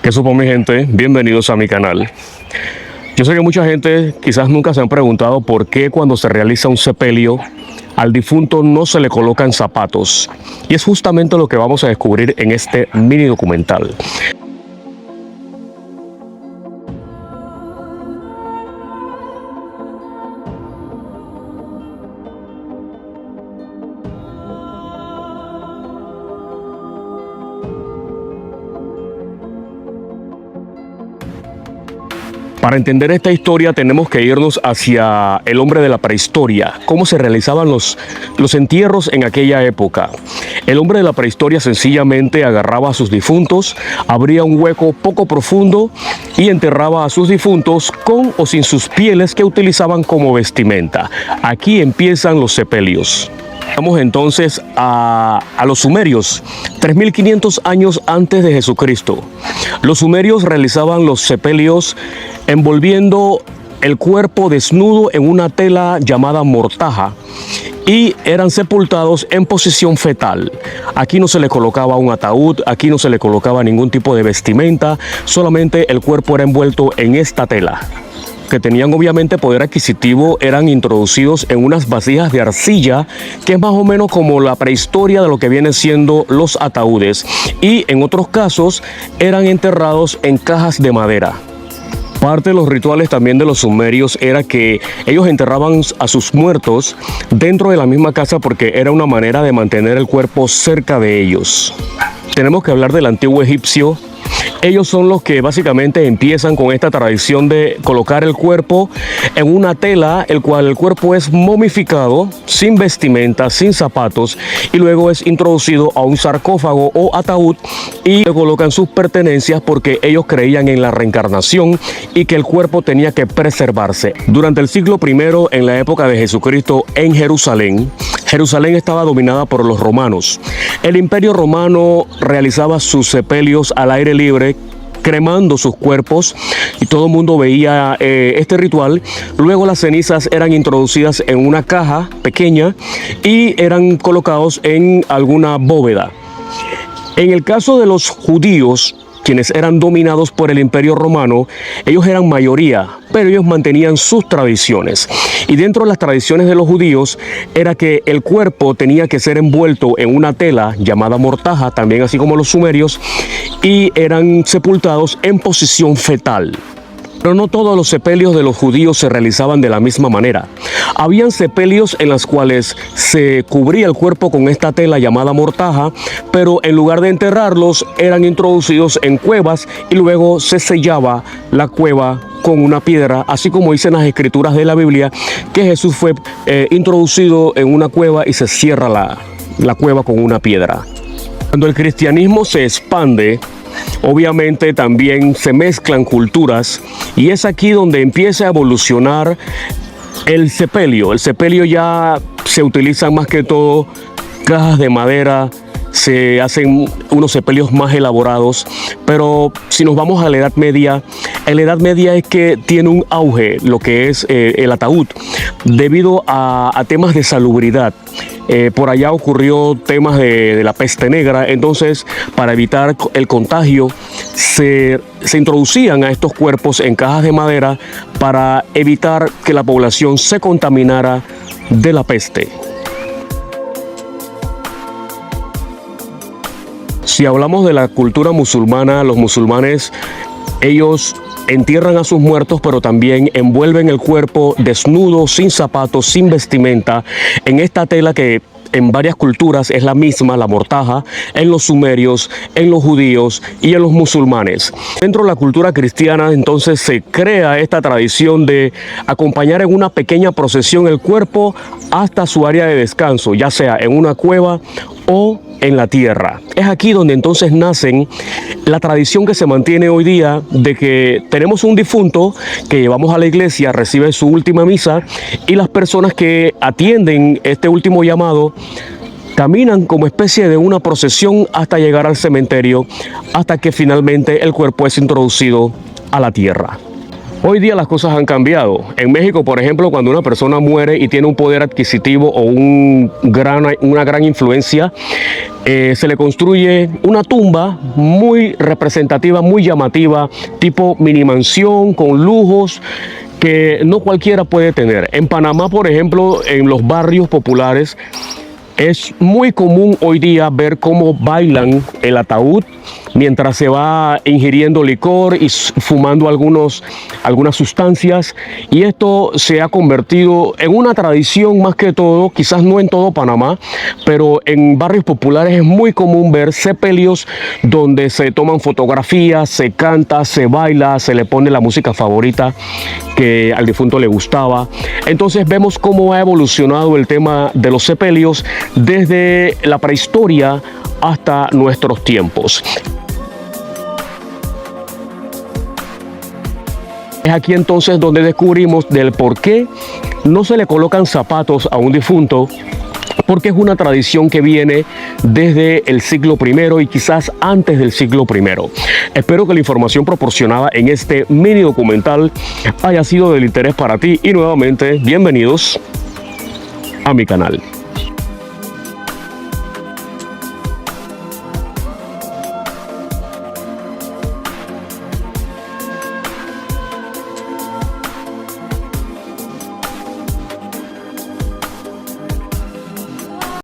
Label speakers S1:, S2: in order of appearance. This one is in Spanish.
S1: ¿Qué supo mi gente? Bienvenidos a mi canal. Yo sé que mucha gente quizás nunca se han preguntado por qué cuando se realiza un sepelio al difunto no se le colocan zapatos. Y es justamente lo que vamos a descubrir en este mini documental. Para entender esta historia tenemos que irnos hacia el hombre de la prehistoria, cómo se realizaban los entierros en aquella época. El hombre de la prehistoria sencillamente agarraba a sus difuntos, abría un hueco poco profundo y enterraba a sus difuntos con o sin sus pieles que utilizaban como vestimenta. Aquí empiezan los sepelios. Vamos entonces a los sumerios, 3500 años antes de Jesucristo. Los sumerios realizaban los sepelios envolviendo el cuerpo desnudo en una tela llamada mortaja y eran sepultados en posición fetal. Aquí no se le colocaba un ataúd, aquí no se le colocaba ningún tipo de vestimenta, solamente el cuerpo era envuelto en esta tela. Que tenían obviamente poder adquisitivo, eran introducidos en unas vasijas de arcilla, que es más o menos como la prehistoria de lo que vienen siendo los ataúdes, y en otros casos eran enterrados en cajas de madera. Parte de los rituales también de los sumerios era que ellos enterraban a sus muertos dentro de la misma casa porque era una manera de mantener el cuerpo cerca de ellos. Tenemos que hablar del antiguo egipcio. Ellos son los que básicamente empiezan con esta tradición de colocar el cuerpo en una tela, el cual el cuerpo es momificado, sin vestimenta, sin zapatos, y luego es introducido a un sarcófago o ataúd y le colocan sus pertenencias porque ellos creían en la reencarnación y que el cuerpo tenía que preservarse. Durante el siglo I, en la época de Jesucristo, en Jerusalén estaba dominada por los romanos. El Imperio Romano realizaba sus sepelios al aire libre, cremando sus cuerpos, y todo el mundo veía este ritual. Luego las cenizas eran introducidas en una caja pequeña y eran colocados en alguna bóveda. En el caso de los judíos, quienes eran dominados por el Imperio Romano, ellos eran mayoría, pero ellos mantenían sus tradiciones. Y dentro de las tradiciones de los judíos era que el cuerpo tenía que ser envuelto en una tela llamada mortaja, también así como los sumerios, y eran sepultados en posición fetal. Pero no todos los sepelios de los judíos se realizaban de la misma manera. Habían sepelios en los cuales se cubría el cuerpo con esta tela llamada mortaja, pero en lugar de enterrarlos eran introducidos en cuevas y luego se sellaba la cueva con una piedra, así como dicen las escrituras de la Biblia, que Jesús fue introducido en una cueva y se cierra la cueva con una piedra. Cuando el cristianismo se expande, obviamente también se mezclan culturas y es aquí donde empieza a evolucionar el sepelio. El sepelio ya se utilizan más que todo cajas de madera, se hacen unos sepelios más elaborados, pero si nos vamos a la Edad Media, en la Edad Media es que tiene un auge lo que es el ataúd, debido a temas de salubridad. Por allá ocurrió temas de la peste negra, entonces para evitar el contagio se introducían a estos cuerpos en cajas de madera para evitar que la población se contaminara de la peste. Si hablamos de la cultura musulmana, los musulmanes, ellos entierran a sus muertos, pero también envuelven el cuerpo desnudo, sin zapatos, sin vestimenta, en esta tela que en varias culturas es la misma, la mortaja, en los sumerios, en los judíos y en los musulmanes. Dentro de la cultura cristiana, entonces, se crea esta tradición de acompañar en una pequeña procesión el cuerpo hasta su área de descanso, ya sea en una cueva o en la tierra. Es aquí donde entonces nacen la tradición que se mantiene hoy día de que tenemos un difunto que llevamos a la iglesia, recibe su última misa y las personas que atienden este último llamado caminan como especie de una procesión hasta llegar al cementerio, hasta que finalmente el cuerpo es introducido a la tierra. Hoy día las cosas han cambiado. En México, por ejemplo, cuando una persona muere y tiene un poder adquisitivo o una gran influencia, se le construye una tumba muy representativa, muy llamativa, tipo mini mansión, con lujos que no cualquiera puede tener. En Panamá, por ejemplo, en los barrios populares, es muy común hoy día ver cómo bailan el ataúd mientras se va ingiriendo licor y fumando algunas sustancias, y esto se ha convertido en una tradición más que todo, quizás no en todo Panamá, pero en barrios populares es muy común ver sepelios donde se toman fotografías, se canta, se baila, se le pone la música favorita que al difunto le gustaba. Entonces vemos cómo ha evolucionado el tema de los sepelios desde la prehistoria hasta nuestros tiempos. Es aquí entonces donde descubrimos del por qué no se le colocan zapatos a un difunto, porque es una tradición que viene desde el siglo I y quizás antes del siglo I. Espero que la información proporcionada en este mini documental haya sido del interés para ti y nuevamente bienvenidos a mi canal.